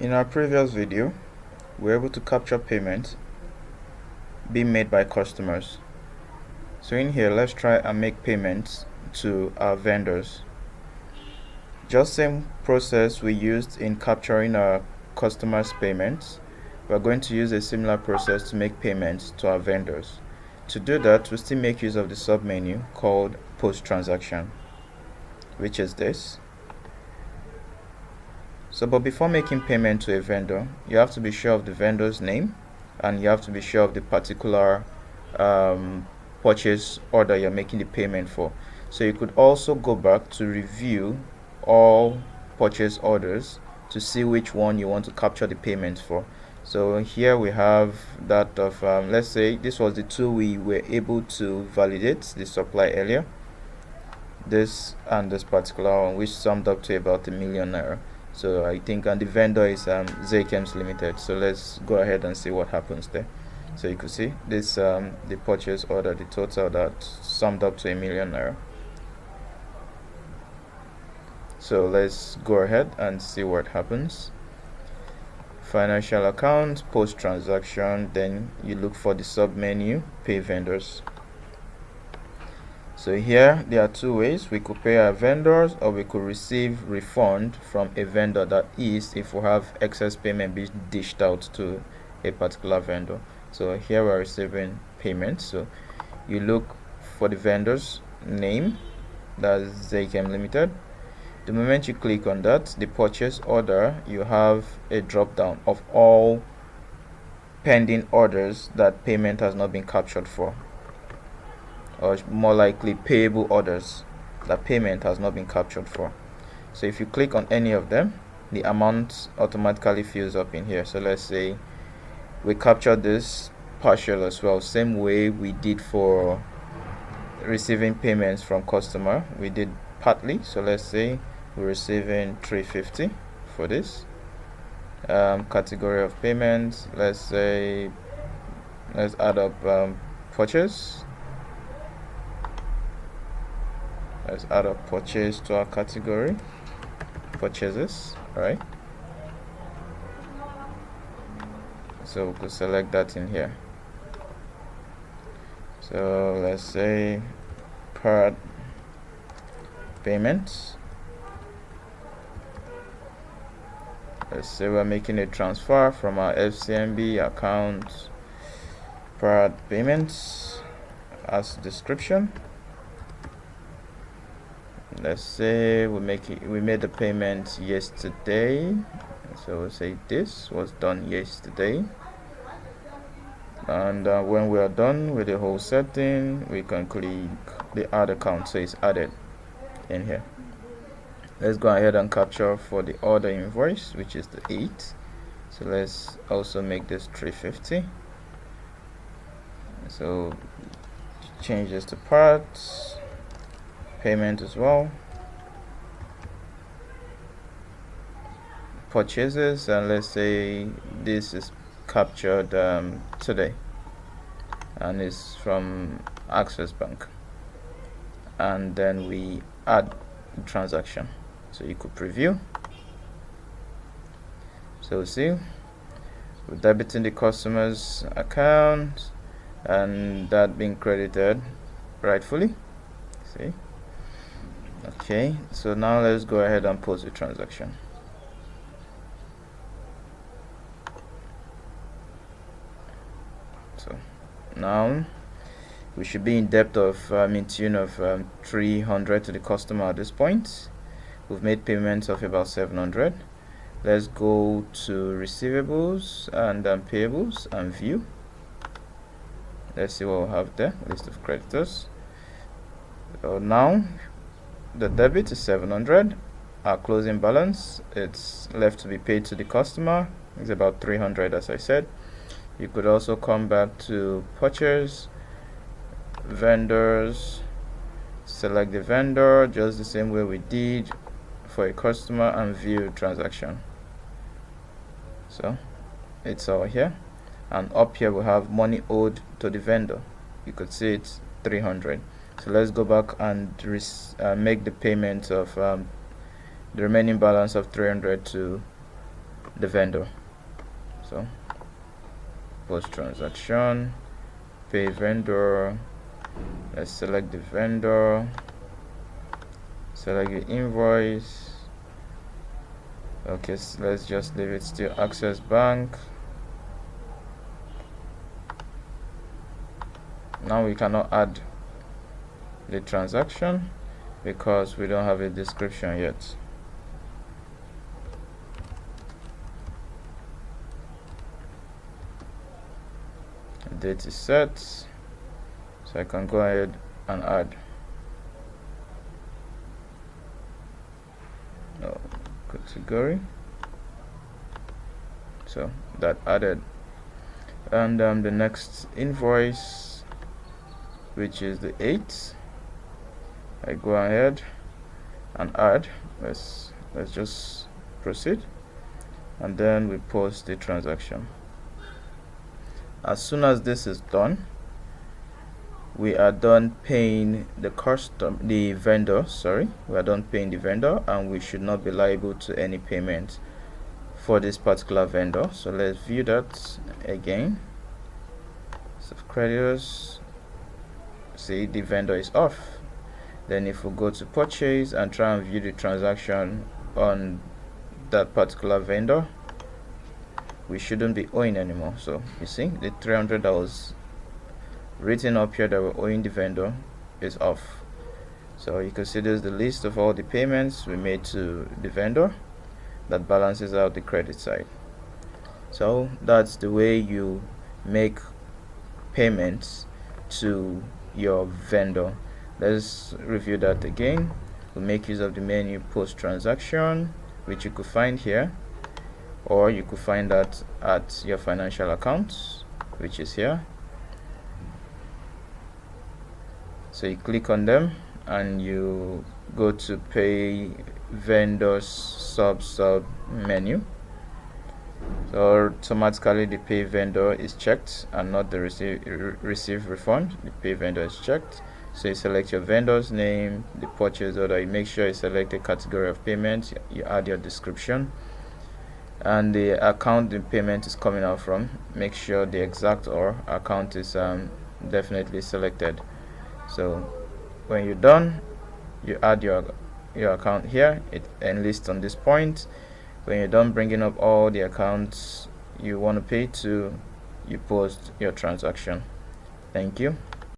In our previous video, we were able to capture payments being made by customers. So in here, let's try and make payments to our vendors. Just same process we used in capturing our customers' payments. We're going to use a similar process to make payments to our vendors. To do that, we still make use of the submenu called post transaction, which is this. But before making payment to a vendor, you have to be sure of the vendor's name, and you have to be sure of the particular purchase order you're making the payment for. So you could also go back to review all purchase orders to see which one you want to capture the payment for. So here we have that of let's say this was the two we were able to validate the supply earlier, this and this particular one, which summed up to about ₦1 million. So I think, and the vendor is Zaychems Limited. So let's go ahead and see what happens there. So you can see this the purchase order, the total that summed up to ₦1 million. So let's go ahead and see what happens. Financial account, post transaction, then you look for the sub menu, pay vendors. So here there are two ways we could pay our vendors, or we could receive refund from a vendor, that is if we have excess payment being dished out to a particular vendor. So here we're receiving payment. So you look for the vendor's name, that's Zaychems Limited. The moment you click on that, the purchase order, you have a drop down of all pending orders that payment has not been captured for, or more likely payable orders that payment has not been captured for. So if you click on any of them, the amount automatically fills up in here. So let's say we captured this partial as well, same way we did for receiving payments from customer, we did partly. So let's say we're receiving 350 for this category of payments. Let's say let's add up purchase. Let's add a purchase to our category, purchases, right? So we could select that in here. So let's say per payments. Let's say we're making a transfer from our FCMB account, per payments as description. Let's say we made the payment yesterday, so we'll say this was done yesterday, and when we are done with the whole setting, we can click the add account, so it's added in here. Let's go ahead and capture for the order invoice, which is the 8. So let's also make this 350. So change this to parts, payment as well, purchases, and let's say this is captured today and it's from Access Bank, and then we add the transaction. So you could preview. So see, we're debiting the customer's account and that being credited rightfully. See. Okay, so now let's go ahead and post the transaction. So now we should be in depth of in tune of 300 to the customer at this point. We've made payments of about 700. Let's go to receivables and payables and view. Let's see what we have there. List of creditors. So now the debit is 700. Our closing balance, it's left to be paid to the customer, is about 300, as I said. You could also come back to purchase, vendors, select the vendor just the same way we did for a customer, and view transaction. So it's all here, and up here we have money owed to the vendor. You could see it's 300. So let's go back and make the payment of the remaining balance of 300 to the vendor. So post transaction, pay vendor. Let's select the vendor, select the invoice. Okay, so let's just leave it still Access Bank. Now we cannot add the transaction because we don't have a description yet. Date is set, so I can go ahead and add. Category. So that added, and the next invoice, which is the 8th, I go ahead and add. Let's just proceed, and then we post the transaction. As soon as this is done, we are done paying the vendor. We are done paying the vendor, and we should not be liable to any payment for this particular vendor. So let's view that again. So creditors, see the vendor is off. Then if we go to purchase and try and view the transaction on that particular vendor, we shouldn't be owing anymore. So you see the 300 that was written up here that we're owing the vendor is off. So you can see there's the list of all the payments we made to the vendor that balances out the credit side. So that's the way you make payments to your vendor. Let's review that again. We'll make use of the menu post transaction, which you could find here, or you could find that at your financial accounts, which is here. So you click on them and you go to pay vendors sub menu. So automatically the pay vendor is checked and not the receive refund. The pay vendor is checked. So you select your vendor's name, the purchase order, you make sure you select the category of payment, you add your description, and the account the payment is coming out from. Make sure the exact or account is definitely selected. So when you're done, you add your account here. It enlists on this point. When you're done bringing up all the accounts you want to pay to, you post your transaction. Thank you.